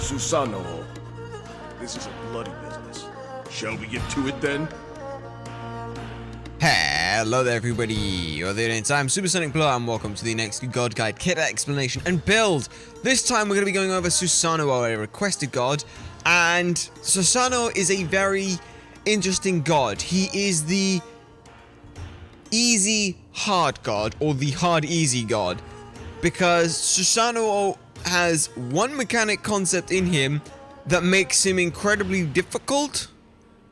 Susano. This is a bloody business. Shall we get to it then? Hello there everybody, or there it's I'm SuperSonicBlur and welcome to the next God Guide kit explanation and build. This time we're going to be going over Susano, a requested god, and Susano is a very interesting god. He is the easy hard god, or the hard easy god, because Susano has one mechanic concept in him that makes him incredibly difficult,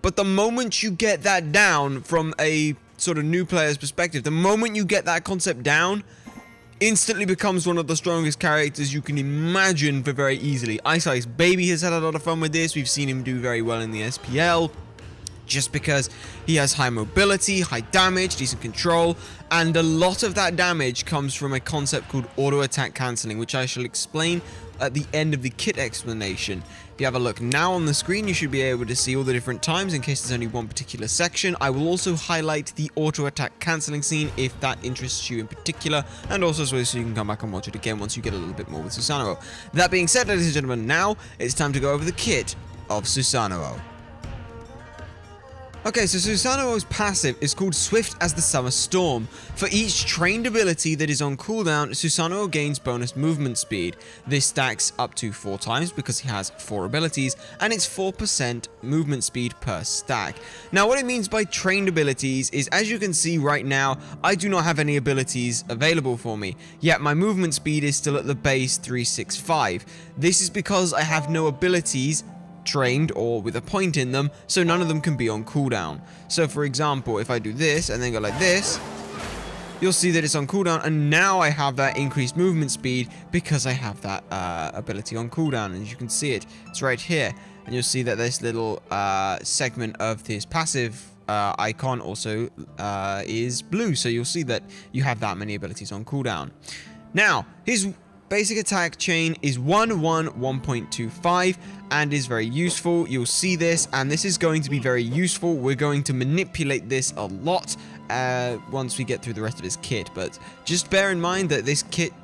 but the moment you get that down from a sort of new player's perspective, the moment you get that concept down, instantly becomes one of the strongest characters you can imagine very easily. Ice Ice Baby has had a lot of fun with this. We've seen him do very well in the SPL, just because he has high mobility, high damage, decent control, and a lot of that damage comes from a concept called auto attack cancelling, which I shall explain at the end of the kit explanation. If you have a look now on the screen, you should be able to see all the different times in case there's only one particular section. I will also highlight the auto attack cancelling scene if that interests you in particular, and also so you can come back and watch it again once you get a little bit more with Susano. That being said, ladies and gentlemen, now it's time to go over the kit of Susano. Okay, so Susano's passive is called Swift as the Summer Storm. For each trained ability that is on cooldown, Susano gains bonus movement speed. This stacks up to 4 times because he has 4 abilities, and it's 4% movement speed per stack. Now, what it means by trained abilities is, as you can see right now, I do not have any abilities available for me, yet my movement speed is still at the base 365. This is because I have no abilities trained or with a point in them, so none of them can be on cooldown. So for example, if I do this and then go like this, you'll see that it's on cooldown, and now I have that increased movement speed because I have that ability on cooldown. And as you can see it's right here, and you'll see that this little segment of this passive icon also is blue, so you'll see that you have that many abilities on cooldown. Now, his basic attack chain is 1-1-1.25 and is very useful. You'll see this, and this is going to be very useful. We're going to manipulate this a lot once we get through the rest of his kit, but just bear in mind that this kit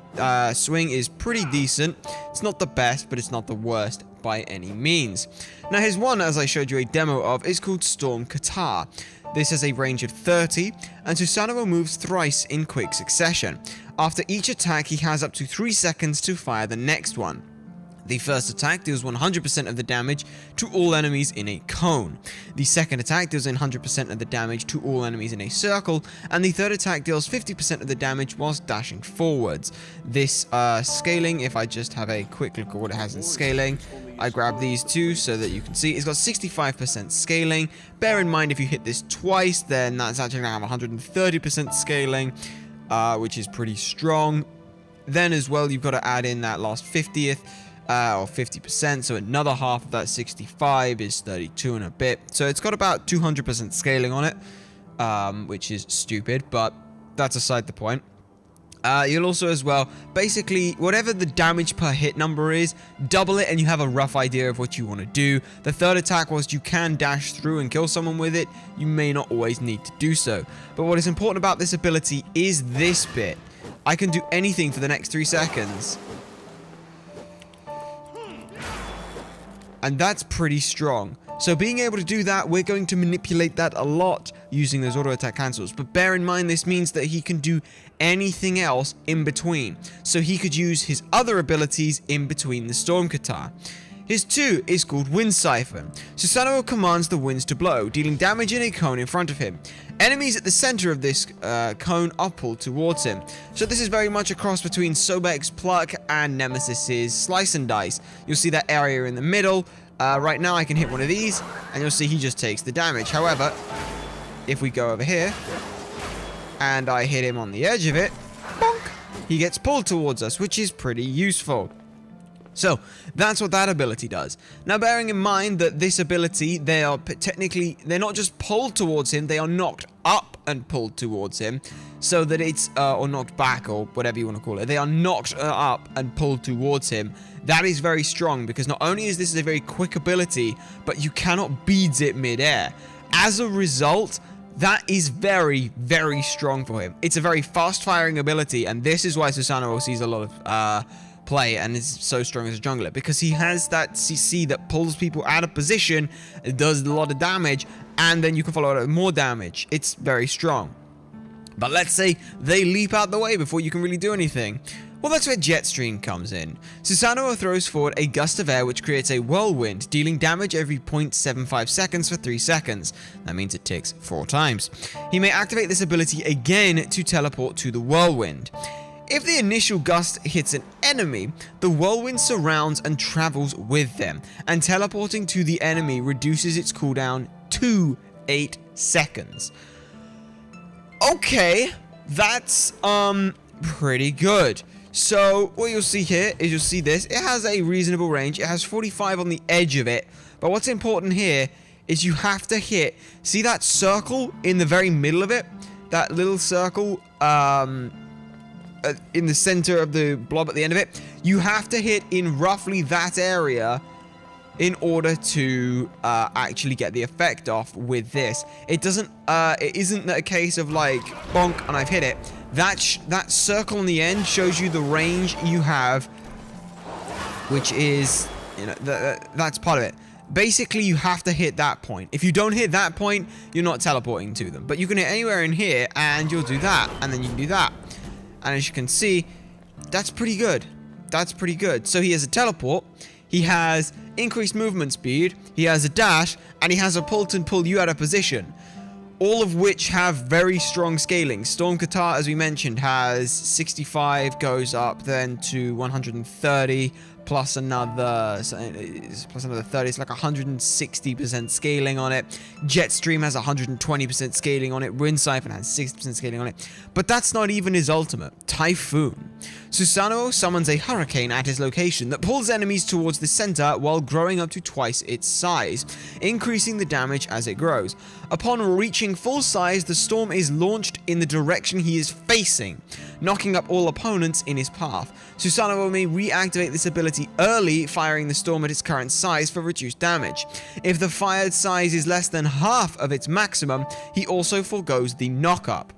swing is pretty decent. It's not the best, but it's not the worst by any means. Now, his one, as I showed you a demo of, is called Storm Qatar. This has a range of 30, and Susano moves thrice in quick succession. After each attack, he has up to 3 seconds to fire the next one. The first attack deals 100% of the damage to all enemies in a cone. The second attack deals 100% of the damage to all enemies in a circle, and the third attack deals 50% of the damage whilst dashing forwards. This scaling, if I just have a quick look at what it has in scaling, I grab these two so that you can see it's got 65% scaling. Bear in mind, if you hit this twice, then that's actually going to have 130% scaling, which is pretty strong. Then as well, you've got to add in that last 50th. Or 50%, so another half of that 65 is 32 and a bit. So it's got about 200% scaling on it, which is stupid, but that's aside the point. You'll also as well, basically, whatever the damage per hit number is, double it and you have a rough idea of what you want to do. The third attack, whilst you can dash through and kill someone with it, you may not always need to do so. But what is important about this ability is this bit. I can do anything for the next 3 seconds. And that's pretty strong. So being able to do that, we're going to manipulate that a lot using those auto attack cancels. But bear in mind, this means that he can do anything else in between. So he could use his other abilities in between the Storm Qatar. His 2 is called Wind Siphon. Susano commands the winds to blow, dealing damage in a cone in front of him. Enemies at the center of this cone are pulled towards him. So this is very much a cross between Sobek's Pluck and Nemesis's Slice and Dice. You'll see that area in the middle. Right now I can hit one of these, and you'll see he just takes the damage. However, if we go over here, and I hit him on the edge of it, bonk, he gets pulled towards us, which is pretty useful. So, that's what that ability does. Now, bearing in mind that this ability, they're not just pulled towards him, they are knocked up and pulled towards him, so that it's, or knocked back, or whatever you want to call it. They are knocked up and pulled towards him. That is very strong, because not only is this a very quick ability, but you cannot beads it mid-air. As a result, that is very, very strong for him. It's a very fast-firing ability, and this is why Susano sees a lot of play and is so strong as a jungler, because he has that CC that pulls people out of position, it does a lot of damage, and then you can follow it with more damage. It's very strong. But let's say they leap out the way before you can really do anything. Well, that's where Jetstream comes in. Susano throws forward a gust of air which creates a whirlwind, dealing damage every 0.75 seconds for 3 seconds. That means it ticks 4 times. He may activate this ability again to teleport to the whirlwind. If the initial gust hits an enemy, the whirlwind surrounds and travels with them, and teleporting to the enemy reduces its cooldown to 8 seconds. Okay, that's pretty good. So what you'll see here is you'll see this. It has a reasonable range. It has 45 on the edge of it. But what's important here is you have to hit. See that circle in the very middle of it? That little circle in the center of the blob at the end of it. You have to hit in roughly that area in order to actually get the effect off with this. It doesn't. It isn't a case of like bonk and I've hit it. That circle on the end shows you the range you have, which is, you know, that's part of it. Basically, you have to hit that point. If you don't hit that point, you're not teleporting to them. But you can hit anywhere in here, and you'll do that, and then you can do that. And as you can see, that's pretty good. That's pretty good. So he has a teleport. He has increased movement speed. He has a dash, and he has a pull to pull you out of position. All of which have very strong scaling. Storm Qatar, as we mentioned, has 65, goes up then to 130, plus another 30. It's like 160% scaling on it. Jetstream has 120% scaling on it. Wind Siphon has 60% scaling on it. But that's not even his ultimate, Typhoon. Susano summons a hurricane at his location that pulls enemies towards the center while growing up to twice its size, increasing the damage as it grows. Upon reaching full size, the storm is launched in the direction he is facing, knocking up all opponents in his path. Susano may reactivate this ability early, firing the storm at its current size for reduced damage. If the fired size is less than half of its maximum, he also forgoes the knock-up.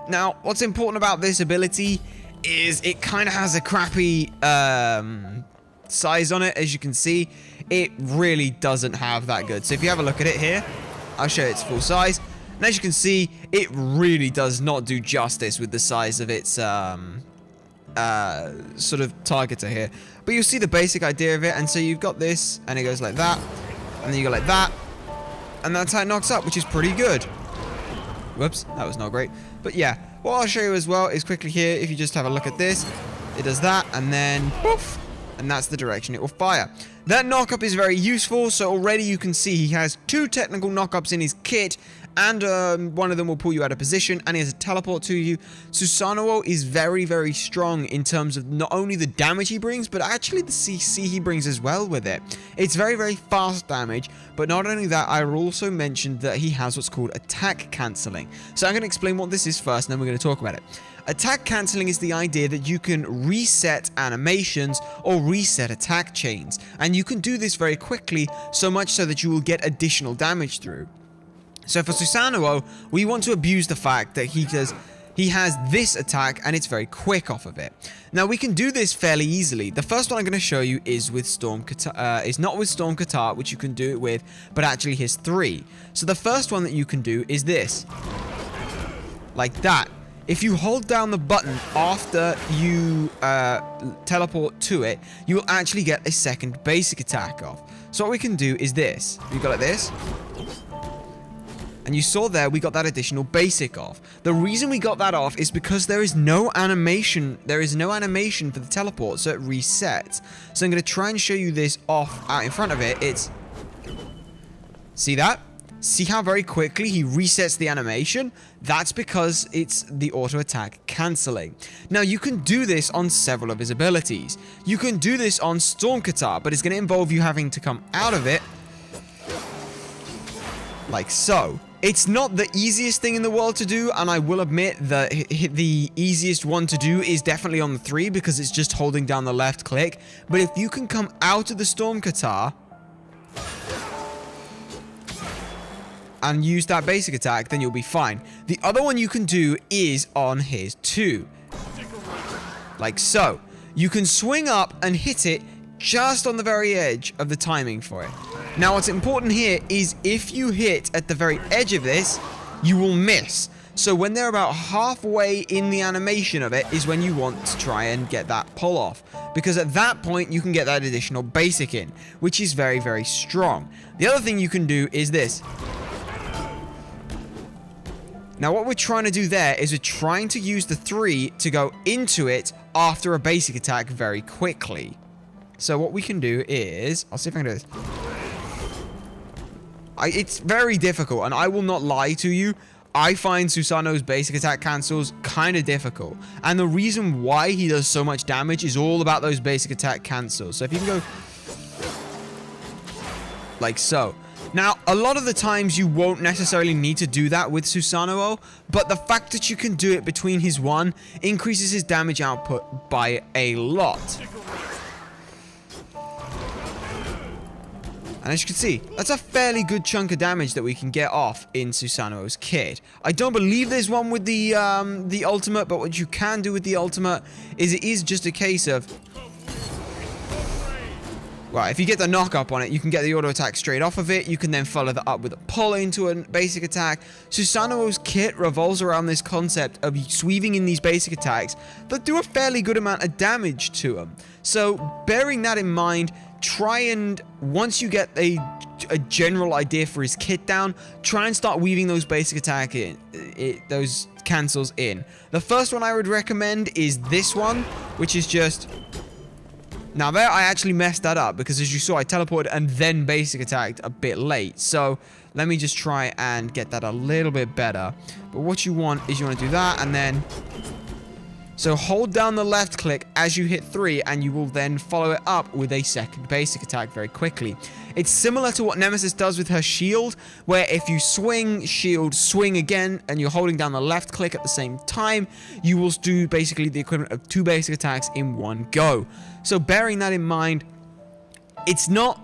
Now, what's important about this ability is it kind of has a crappy size on it, as you can see. It really doesn't have that good. So if you have a look at it here, I'll show you its full size. And as you can see, it really does not do justice with the size of its sort of targeter here. But you'll see the basic idea of it. And so you've got this, and it goes like that. And then you go like that. And that's how it knocks up, which is pretty good. Whoops, that was not great. But yeah, what I'll show you as well is quickly here, if you just have a look at this, it does that, and then poof, and that's the direction it will fire. That knockup is very useful, so already you can see he has 2 technical knockups in his kit, and one of them will pull you out of position, and he has a teleport to you. Susano is very, very strong in terms of not only the damage he brings, but actually the CC he brings as well with it. It's very, very fast damage, but not only that, I will also mention that he has what's called attack cancelling. So I'm going to explain what this is first, and then we're going to talk about it. Attack cancelling is the idea that you can reset animations or reset attack chains, and you can do this very quickly, so much so that you will get additional damage through. So for Susano, we want to abuse the fact that he has this attack and it's very quick off of it. Now we can do this fairly easily. The first one I'm going to show you is with Storm Qatar. Is not with Storm Qatar, which you can do it with, but actually his 3. So the first one that you can do is this, like that. If you hold down the button after you teleport to it, you will actually get a second basic attack off. So what we can do is this. You go like this. And you saw there, we got that additional basic off. The reason we got that off is because there is no animation. There is no animation for the teleport, so it resets. So I'm going to try and show you this off out in front of it. It's... See that? See how very quickly he resets the animation? That's because it's the auto attack cancelling. Now you can do this on several of his abilities. You can do this on Storm Qatar, but it's going to involve you having to come out of it like so. It's not the easiest thing in the world to do, and I will admit that the easiest one to do is definitely on the 3 because it's just holding down the left click. But if you can come out of the Storm Qatar and use that basic attack, then you'll be fine. The other one you can do is on his 2. Like so. you can swing up and hit it just on the very edge of the timing for it. Now, what's important here is if you hit at the very edge of this, you will miss. So when they're about halfway in the animation of it is when you want to try and get that pull off. Because at that point, you can get that additional basic in, which is very, very strong. The other thing you can do is this. Now, what we're trying to do there is we're trying to use the 3 to go into it after a basic attack very quickly. So what we can do is... I'll see if I can do this. It's very difficult, and I will not lie to you. I find Susano's basic attack cancels kind of difficult. And the reason why he does so much damage is all about those basic attack cancels. So if you can go... like so. Now, a lot of the times you won't necessarily need to do that with Susano, but the fact that you can do it between his 1 increases his damage output by a lot. And as you can see, that's a fairly good chunk of damage that we can get off in Susano's kit. I don't believe there's one with the ultimate, but what you can do with the ultimate is it is just a case of... well, if you get the knock up on it, you can get the auto attack straight off of it. You can then follow that up with a pull into a basic attack. Susano's kit revolves around this concept of weaving in these basic attacks that do a fairly good amount of damage to them. So, bearing that in mind, try and, once you get a general idea for his kit down, try and start weaving those basic attack in, those cancels in. The first one I would recommend is this one, which is just... now there I actually messed that up because as you saw I teleported and then basic attacked a bit late. So let me just try and get that a little bit better. But what you want is you want to do that and then... so hold down the left click as you hit 3 and you will then follow it up with a second basic attack very quickly. It's similar to what Nemesis does with her shield, where if you swing, shield, swing again, and you're holding down the left click at the same time, you will do basically the equivalent of 2 basic attacks in one go. So bearing that in mind, it's not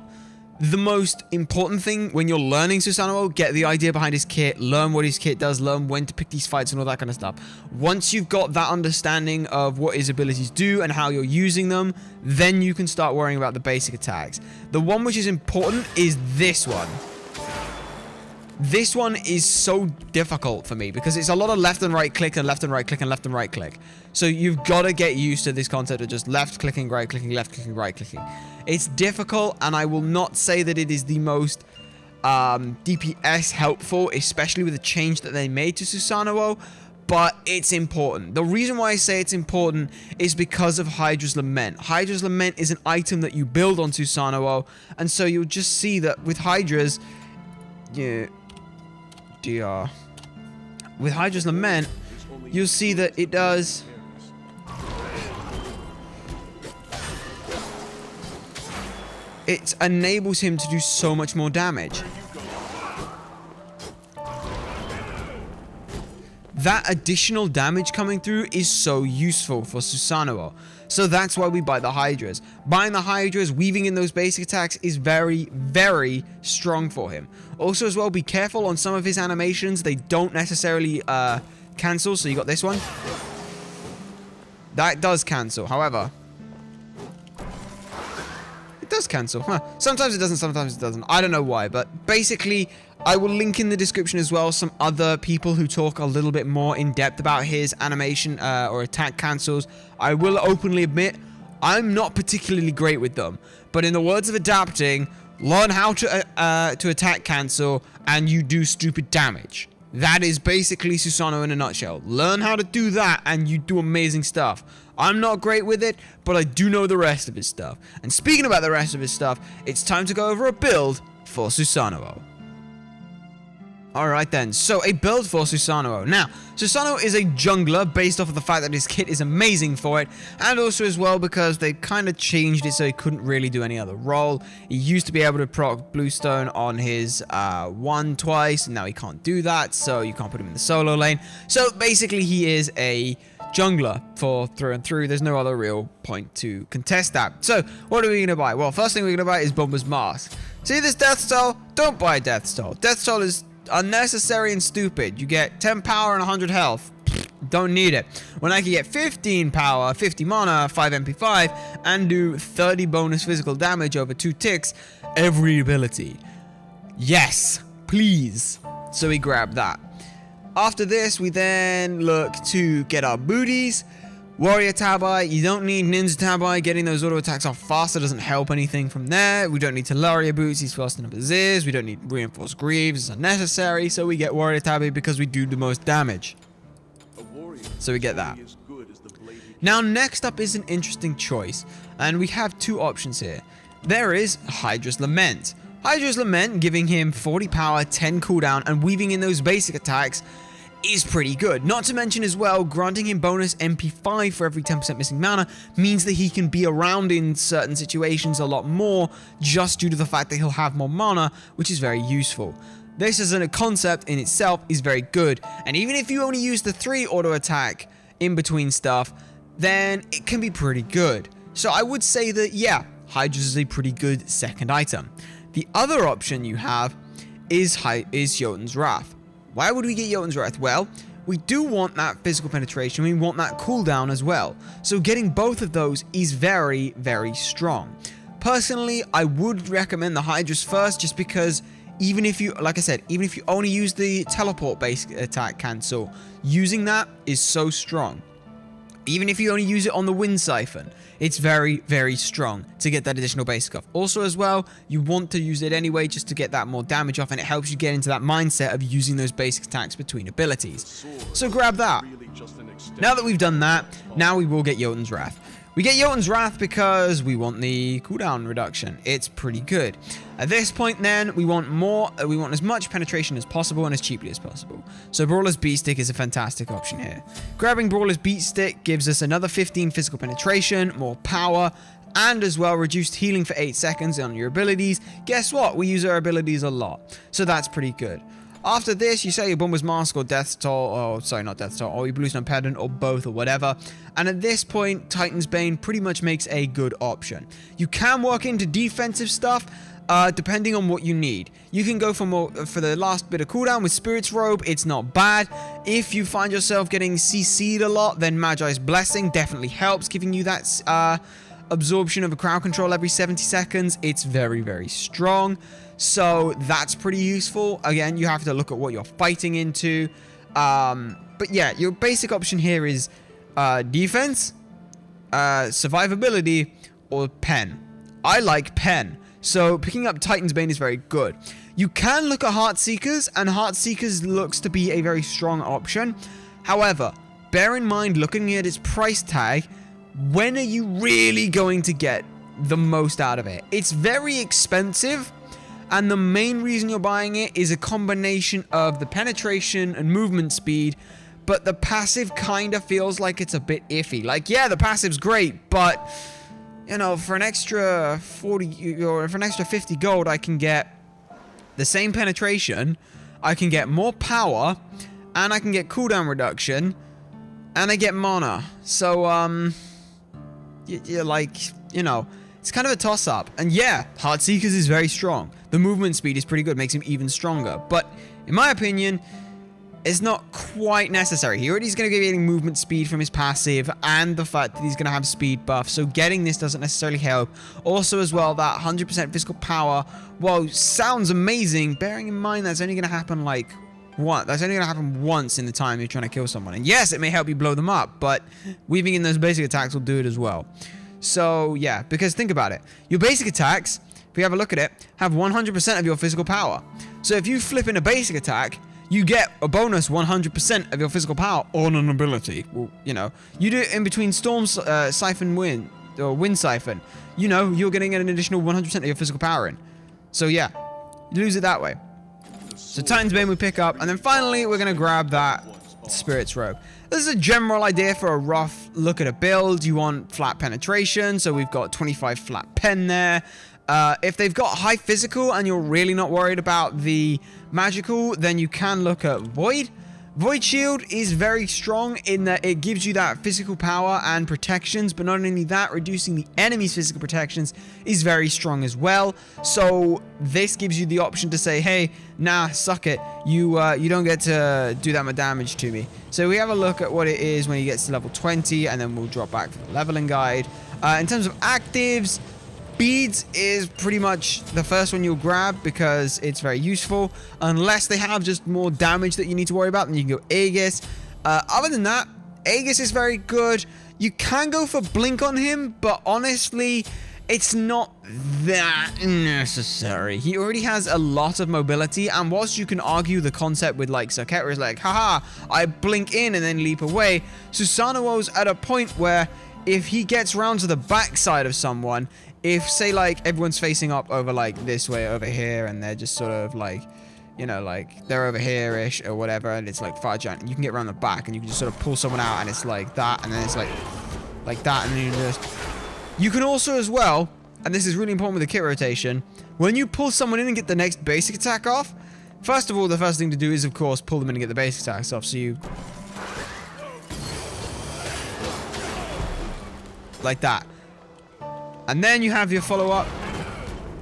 the most important thing when you're learning Susano. Get the idea behind his kit, learn what his kit does, learn when to pick these fights and all that kind of stuff. Once you've got that understanding of what his abilities do and how you're using them, then you can start worrying about the basic attacks. The one which is important is this one. This one is so difficult for me because it's a lot of left and right click and left and right click and left and right click. So you've got to get used to this concept of just left clicking, right clicking, left clicking, right clicking. It's difficult, and I will not say that it is the most DPS helpful, especially with the change that they made to Susano, but it's important. The reason why I say it's important is because of Hydra's Lament. Hydra's Lament is an item that you build on Susano, and so you'll just see that with Hydra's... yeah, DR. With Hydra's Lament, you'll see that it does... it enables him to do so much more damage. That additional damage coming through is so useful for Susano. So that's why we buy the Hydras. Buying the Hydras, weaving in those basic attacks is very, very strong for him. Also as well, be careful on some of his animations. They don't necessarily cancel. So you got this one. That does cancel. However... it does cancel. Huh. Sometimes it doesn't, sometimes it doesn't. I don't know why, but basically, I will link in the description as well some other people who talk a little bit more in depth about his animation or attack cancels. I will openly admit, I'm not particularly great with them. But in the words of adapting, learn how to attack cancel and you do stupid damage. That is basically Susano in a nutshell. Learn how to do that and you do amazing stuff. I'm not great with it, but I do know the rest of his stuff. And speaking about the rest of his stuff, it's time to go over a build for Susano. Alright then, so a build for Susano. Now, Susano is a jungler based off of the fact that his kit is amazing for it, and also as well because they kind of changed it so he couldn't really do any other role. He used to be able to proc Bluestone on his 1 twice, and now he can't do that, so you can't put him in the solo lane. So basically he is a jungler for through and through. There's no other real point to contest that. So what are we going to buy? Well, first thing we're going to buy is Bomber's Mask. See this Death Stole? Don't buy Death Stole. Death Stole is unnecessary and stupid. You get 10 power and 100 health. Don't need it. When I can get 15 power, 50 mana, 5 MP5, and do 30 bonus physical damage over 2 ticks, every ability. Yes, please. So we grab that. After this, we then look to get our booties. Warrior Tabai, you don't need Ninja Tabai. Getting those auto attacks off faster doesn't help anything from there. We don't need Talaria boots, he's fast enough as is. We don't need Reinforced Greaves, it's unnecessary. So we get Warrior Tabai because we do the most damage. So we get that. Now next up is an interesting choice, and we have 2 options here. There is Hydra's Lament. Hydra's Lament, giving him 40 power, 10 cooldown, and weaving in those basic attacks is pretty good. Not to mention as well, granting him bonus MP5 for every 10% missing mana means that he can be around in certain situations a lot more, just due to the fact that he'll have more mana, which is very useful. This as a concept in itself is very good, and even if you only use the 3 auto attack in between stuff, then it can be pretty good. So I would say that, yeah, Hydra's is a pretty good second item. The other option you have is Jotun's Wrath. Why would we get Jotun's Wrath? Well, we do want that physical penetration, we want that cooldown as well. So getting both of those is very, very strong. Personally, I would recommend the Hydra's first, just because even if you, like I said, even if you only use the teleport based attack cancel, using that is so strong. Even if you only use it on the Wind Siphon, it's very, very strong to get that additional basic off. Also as well, you want to use it anyway just to get that more damage off, and it helps you get into that mindset of using those basic attacks between abilities. So grab that. Now that we've done that, now we will get Jotun's Wrath. We get Jotun's Wrath because we want the cooldown reduction. It's pretty good. At this point then, we want as much penetration as possible and as cheaply as possible. So Brawler's Beat Stick is a fantastic option here. Grabbing Brawler's Beat Stick gives us another 15 physical penetration, more power, and as well reduced healing for 8 seconds on your abilities. Guess what? We use our abilities a lot, so that's pretty good. After this, you say your Bomber's Mask or Death's Toll, or sorry, not Death's Toll, or your Bluestone Pendant, or both, or whatever. And at this point, Titan's Bane pretty much makes a good option. You can work into defensive stuff, depending on what you need. You can go for the last bit of cooldown with Spirit's Robe, it's not bad. If you find yourself getting CC'd a lot, then Magi's Blessing definitely helps, giving you that absorption of a crowd control every 70 seconds. It's very, very strong. So that's pretty useful. Again, you have to look at what you're fighting into. But yeah, your basic option here is defense, survivability, or pen. I like pen. So picking up Titan's Bane is very good. You can look at Heartseekers, and Heartseekers looks to be a very strong option. However, bear in mind, looking at its price tag, when are you really going to get the most out of it? It's very expensive. And the main reason you're buying it is a combination of the penetration and movement speed, but the passive kind of feels like it's a bit iffy. Like, yeah, the passive's great, but, you know, for an extra 40 or for an extra 50 gold, I can get the same penetration, I can get more power, and I can get cooldown reduction, and I get mana. So, you're like, you know, it's kind of a toss-up. And yeah, Heartseekers is very strong. The movement speed is pretty good, makes him even stronger. But in my opinion, it's not quite necessary. He already is going to be getting movement speed from his passive, and the fact that he's going to have speed buff. So getting this doesn't necessarily help. Also as well, that 100% physical power, while sounds amazing, bearing in mind that's only going to happen like what? That's only going to happen once in the time you're trying to kill someone. And yes, it may help you blow them up, but weaving in those basic attacks will do it as well. So yeah, because think about it. Your basic attacks, if you have a look at it, have 100% of your physical power. So if you flip in a basic attack, you get a bonus 100% of your physical power on an ability. Well, you know, you do it in between Storm Siphon Wind, or Wind Siphon. You know, you're getting an additional 100% of your physical power in. So yeah, you lose it that way. So Titan's Bane we pick up, and then finally we're going to grab that Spirit's Robe. This is a general idea for a rough look at a build. You want flat penetration, so we've got 25 flat pen there. If they've got high physical and you're really not worried about the magical, then you can look at Void. Void Shield is very strong in that it gives you that physical power and protections, but not only that, reducing the enemy's physical protections is very strong as well. So this gives you the option to say, hey, nah, suck it. You don't get to do that much damage to me. So we have a look at what it is when he gets to level 20, and then we'll drop back for the leveling guide. In terms of actives, Beads is pretty much the first one you'll grab because it's very useful. Unless they have just more damage that you need to worry about, then you can go Aegis. Other than that, Aegis is very good. You can go for Blink on him, but honestly, it's not that necessary. He already has a lot of mobility, and whilst you can argue the concept with like Saketa is like, haha, I blink in and then leap away, Susano's at a point where if he gets round to the backside of someone, if, say, like, everyone's facing up over, like, this way over here, and they're just sort of, like, you know, like, they're over here-ish or whatever, and it's, like, fire giant, and you can get around the back, and you can just sort of pull someone out, and it's like that, and then it's, like that, and then you just... You can also, as well, and this is really important with the kit rotation, when you pull someone in and get the next basic attack off, first of all, the first thing to do is, of course, pull them in and get the basic attacks off, so you... like that. And then you have your follow-up,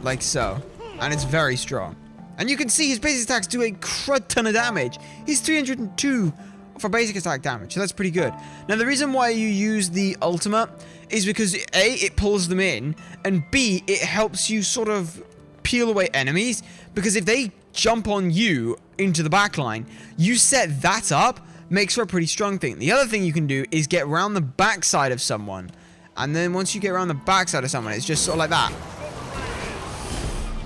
like so. And it's very strong. And you can see his basic attacks do a crud ton of damage. He's 302 for basic attack damage, so that's pretty good. Now, the reason why you use the ultimate is because A, it pulls them in, and B, it helps you sort of peel away enemies, because if they jump on you into the backline, you set that up, makes for a pretty strong thing. The other thing you can do is get around the backside of someone. And then once you get around the backside of someone, it's just sort of like that.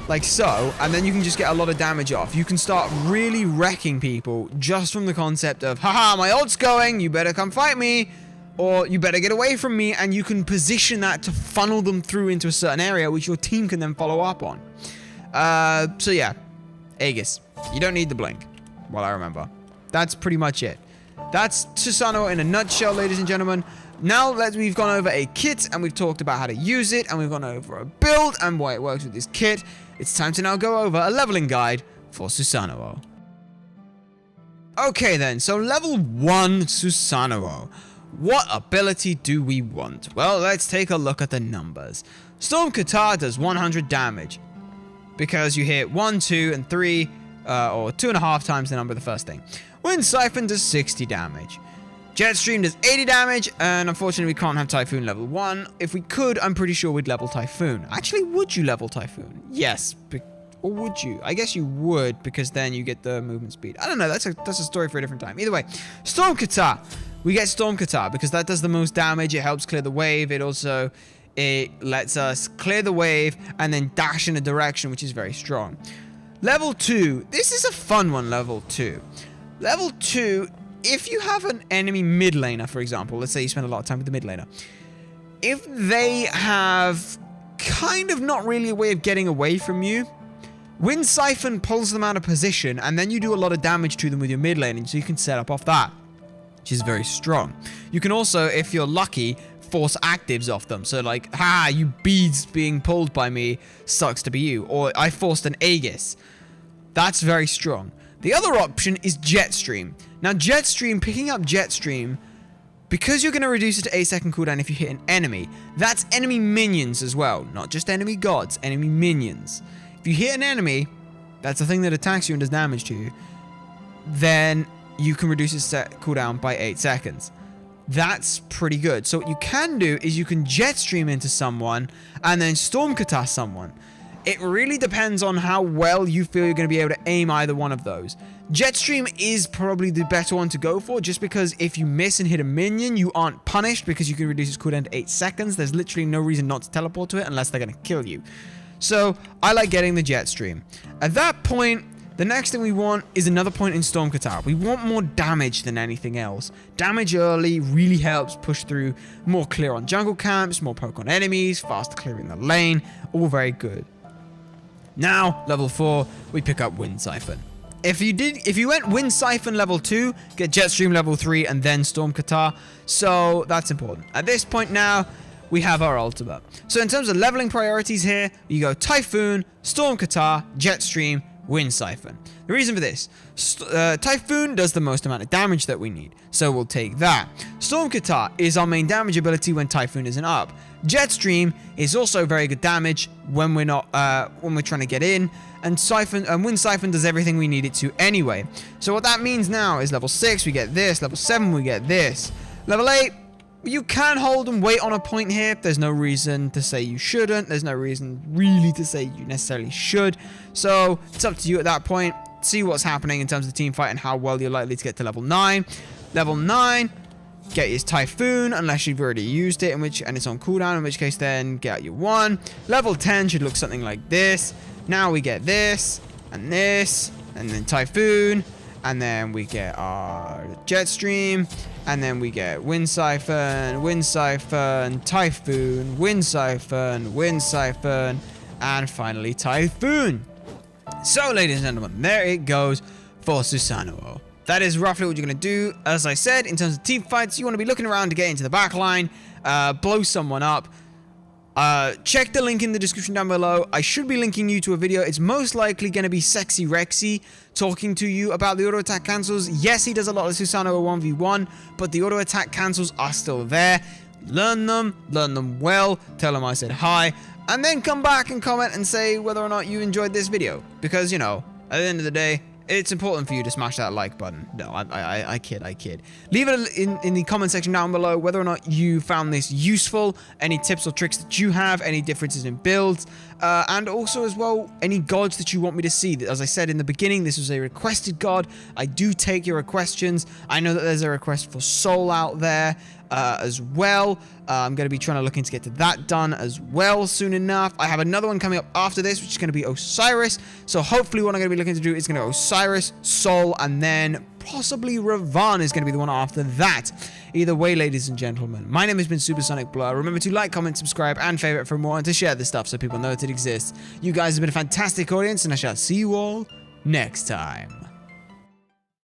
Like so. And then you can just get a lot of damage off. You can start really wrecking people just from the concept of, haha, my ult's going, you better come fight me. Or you better get away from me. And you can position that to funnel them through into a certain area, which your team can then follow up on. So yeah. Aegis. You don't need the blink. Well, I remember. That's pretty much it. That's Susano in a nutshell, ladies and gentlemen. Now we've gone over a kit, and we've talked about how to use it, and we've gone over a build and why it works with this kit. It's time to now go over a leveling guide for Susano. Okay then, so level 1 Susano. What ability do we want? Well, let's take a look at the numbers. Storm Qatar does 100 damage because you hit 1, 2, and 3, or 2.5 times the number of the first thing. Wind Siphon does 60 damage. Jetstream does 80 damage, and unfortunately we can't have Typhoon level 1. If we could, I'm pretty sure we'd level Typhoon. Actually, would you level Typhoon? Yes. Or would you? I guess you would, because then you get the movement speed. I don't know, that's a story for a different time. Either way, Storm Qatar. We get Storm Qatar because that does the most damage. It helps clear the wave. It lets us clear the wave and then dash in a direction, which is very strong. Level 2. This is a fun one, level 2. Level 2... If you have an enemy mid laner, for example, let's say you spend a lot of time with the mid laner. If they have kind of not really a way of getting away from you, Wind Siphon pulls them out of position, and then you do a lot of damage to them with your mid lane, and so you can set up off that, which is very strong. You can also, if you're lucky, force actives off them. So like, you beads being pulled by me, sucks to be you. Or I forced an Aegis. That's very strong. The other option is Jetstream. Now, Jetstream, picking up Jetstream, because you're going to reduce it to 8-second cooldown if you hit an enemy, that's enemy minions as well. Not just enemy gods, enemy minions. If you hit an enemy, that's the thing that attacks you and does damage to you, then you can reduce its cooldown by 8 seconds. That's pretty good. So what you can do is you can Jetstream into someone and then Storm Qatar someone. It really depends on how well you feel you're going to be able to aim either one of those. Jetstream is probably the better one to go for, just because if you miss and hit a minion, you aren't punished because you can reduce its cooldown to 8 seconds. There's literally no reason not to teleport to it unless they're going to kill you. So I like getting the Jetstream. At that point, the next thing we want is another point in Storm Qatar. We want more damage than anything else. Damage early really helps push through, more clear on jungle camps, more poke on enemies, faster clearing the lane, all very good. Now, level 4, we pick up Wind Siphon. If you went Wind Siphon level 2, get Jetstream level 3, and then Storm Qatar. So that's important. At this point now, we have our ultimate. So in terms of leveling priorities here, you go Typhoon, Storm Qatar, Jetstream, Wind Siphon. The reason for this, Typhoon does the most amount of damage that we need, so we'll take that. Storm Guitar is our main damage ability when Typhoon isn't up. Jetstream is also very good damage when we're not when we're trying to get in, and Wind Siphon does everything we need it to anyway. So what that means now is level 6 we get this, level 7 we get this, level 8 you can hold and wait on a point here. There's no reason to say you shouldn't. There's no reason really to say you necessarily should. So it's up to you at that point. See what's happening in terms of the team fight and how well you're likely to get to level 9. Level 9, get your Typhoon unless you've already used it, and it's on cooldown, in which case then get out your 1. Level 10 should look something like this. Now we get this, and then Typhoon, and then we get our Jetstream, and then we get Wind Siphon, Typhoon, Wind Siphon, and finally Typhoon. So, ladies and gentlemen, there it goes for Susano. That is roughly what you're going to do. As I said, in terms of team fights, you want to be looking around to get into the back line, blow someone up. Check the link in the description down below. I should be linking you to a video. It's most likely going to be Sexy Rexy talking to you about the auto attack cancels. Yes, he does a lot of Susano 1v1, but the auto attack cancels are still there. Learn them well, tell him I said hi, and then come back and comment and say whether or not you enjoyed this video. Because, you know, at the end of the day, it's important for you to smash that like button. No, I kid. Leave it in the comment section down below whether or not you found this useful, any tips or tricks that you have, any differences in builds, and also as well, any gods that you want me to see. As I said in the beginning, this was a requested god. I do take your questions. I know that there's a request for Soul out there as well. I'm going to be trying to look into get to that done as well soon enough. I have another one coming up after this, which is going to be Osiris. So hopefully what I'm going to be looking to do is going to Osiris, Soul, and then possibly Ravan is going to be the one after that. Either way, ladies and gentlemen, my name has been SuperSonicBlur. Remember to like, comment, subscribe, and favorite for more, and to share this stuff so people know that it exists. You guys have been a fantastic audience, and I shall see you all next time.